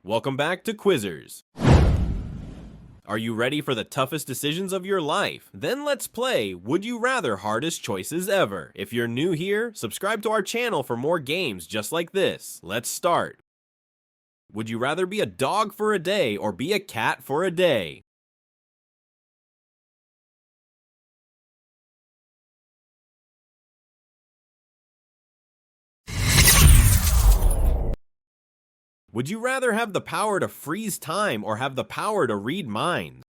Welcome back to Quizzers. Are you ready for the toughest decisions of your life? Then let's play Would You Rather Hardest Choices Ever. If you're new here, subscribe to our channel for more games just like this. Let's start. Would you rather be a dog for a day or be a cat for a day? Would you rather have the power to freeze time or have the power to read minds?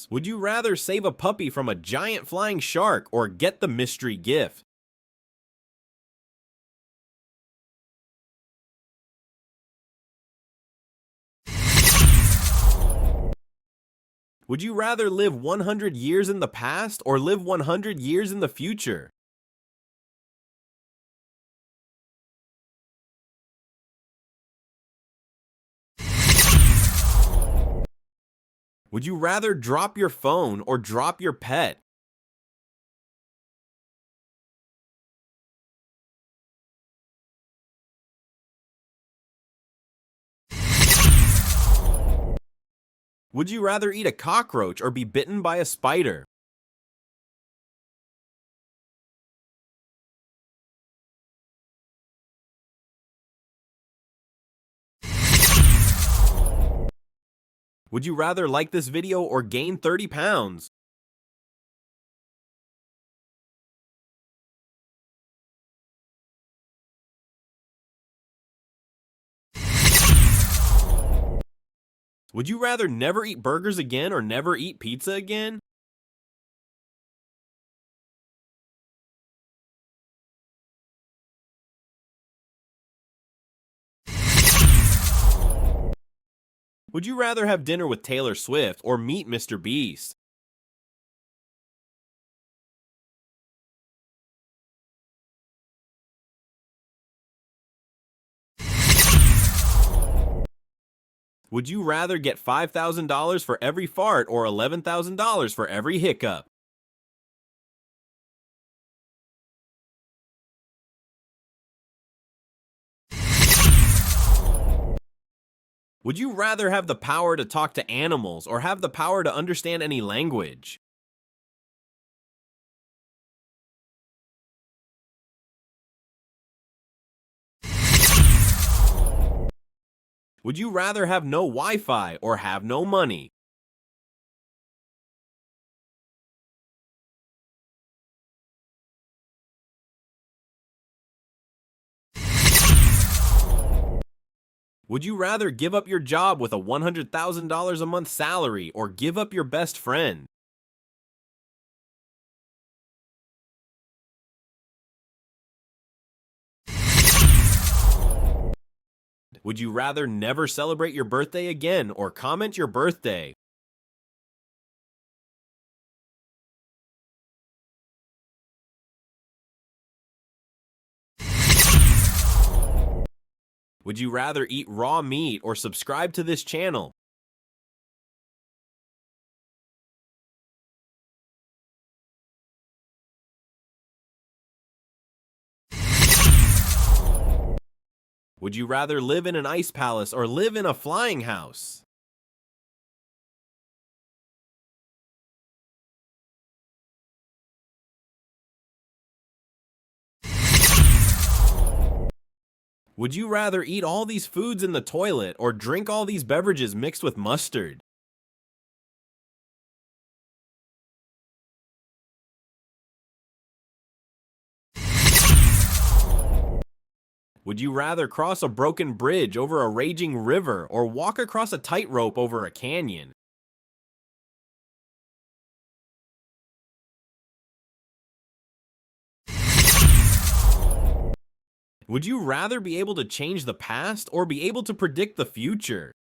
Would you rather save a puppy from a giant flying shark or get the mystery gift? Would you rather live 100 years in the past or live 100 years in the future? Would you rather drop your phone or drop your pet? Would you rather eat a cockroach or be bitten by a spider? Would you rather like this video or gain 30 pounds? Would you rather never eat burgers again or never eat pizza again? Would you rather have dinner with Taylor Swift or meet Mr. Beast? Would you rather get $5,000 for every fart or $11,000 for every hiccup? Would you rather have the power to talk to animals or have the power to understand any language? Would you rather have no Wi-Fi or have no money? Would you rather give up your job with a $100,000 a month salary or give up your best friend? Would you rather never celebrate your birthday again or comment your birthday? Would you rather eat raw meat or subscribe to this channel? Would you rather live in an ice palace or live in a flying house? Would you rather eat all these foods in the toilet or drink all these beverages mixed with mustard? Would you rather cross a broken bridge over a raging river or walk across a tightrope over a canyon? Would you rather be able to change the past or be able to predict the future?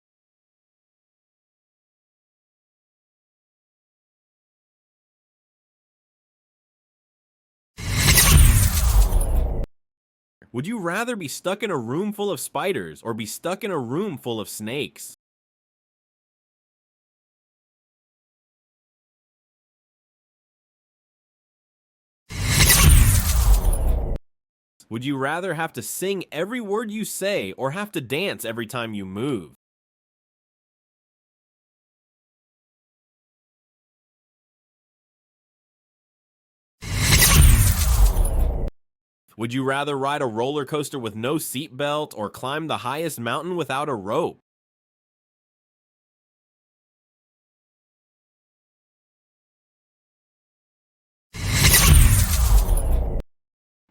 Would you rather be stuck in a room full of spiders or be stuck in a room full of snakes? Would you rather have to sing every word you say or have to dance every time you move? Would you rather ride a roller coaster with no seatbelt or climb the highest mountain without a rope?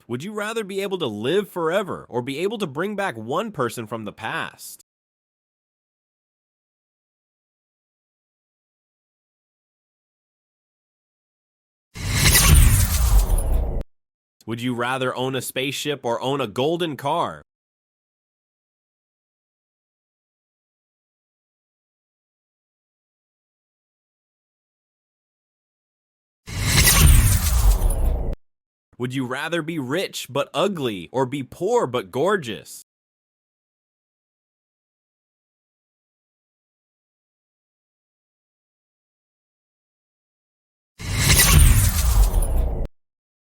Would you rather be able to live forever or be able to bring back one person from the past? Would you rather own a spaceship or own a golden car? Would you rather be rich but ugly or be poor but gorgeous?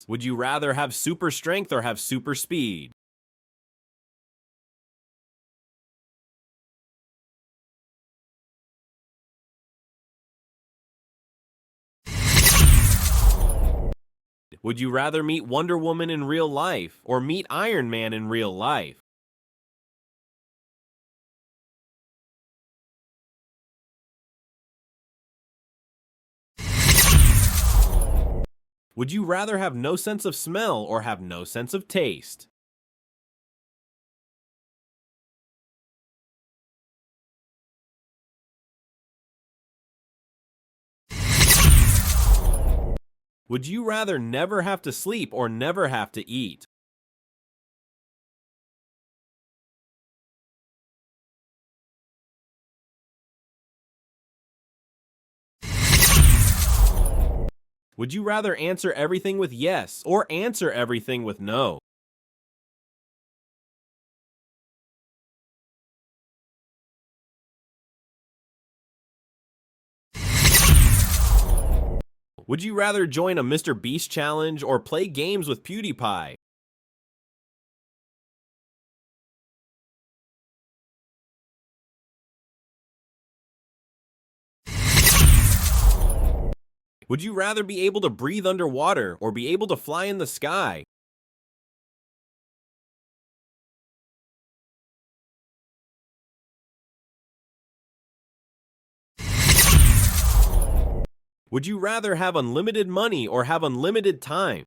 Would you rather have super strength or have super speed? Would you rather meet Wonder Woman in real life or meet Iron Man in real life? Would you rather have no sense of smell or have no sense of taste? Would you rather never have to sleep or never have to eat? Would you rather answer everything with yes or answer everything with no? Would you rather join a Mr. Beast challenge or play games with PewDiePie? Would you rather be able to breathe underwater or be able to fly in the sky? Would you rather have unlimited money or have unlimited time?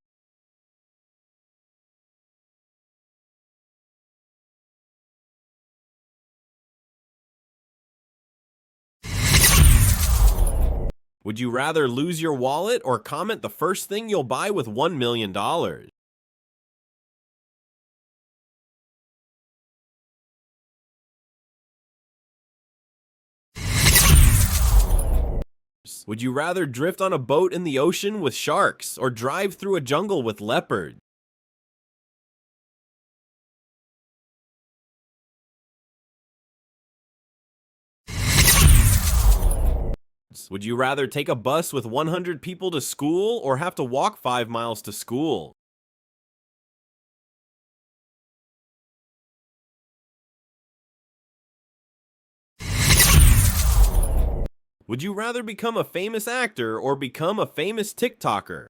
Would you rather lose your wallet or comment the first thing you'll buy with $1 million? Would you rather drift on a boat in the ocean with sharks or drive through a jungle with leopards? Would you rather take a bus with 100 people to school or have to walk 5 miles to school? Would you rather become a famous actor or become a famous TikToker?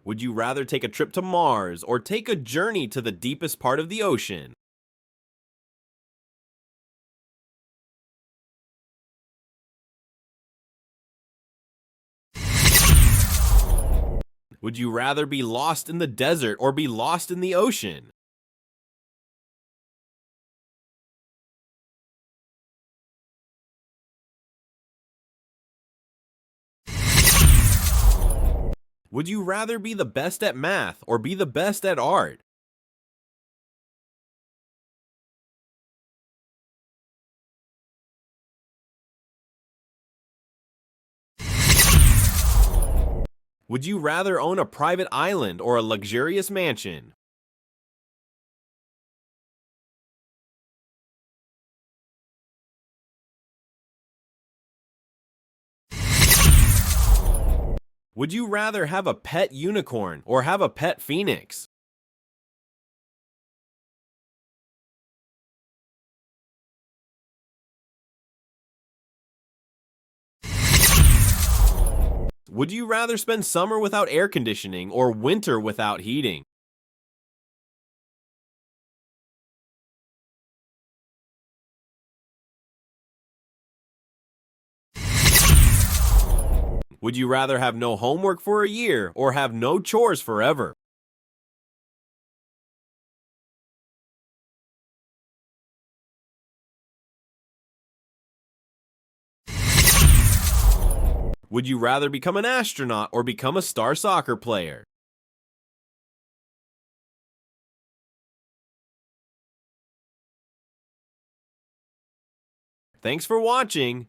Would you rather take a trip to Mars or take a journey to the deepest part of the ocean? Would you rather be lost in the desert or be lost in the ocean? Would you rather be the best at math or be the best at art? Would you rather own a private island or a luxurious mansion? Would you rather have a pet unicorn or have a pet phoenix? Would you rather spend summer without air conditioning or winter without heating? Would you rather have no homework for a year or have no chores forever? Would you rather become an astronaut or become a star soccer player? Thanks for watching.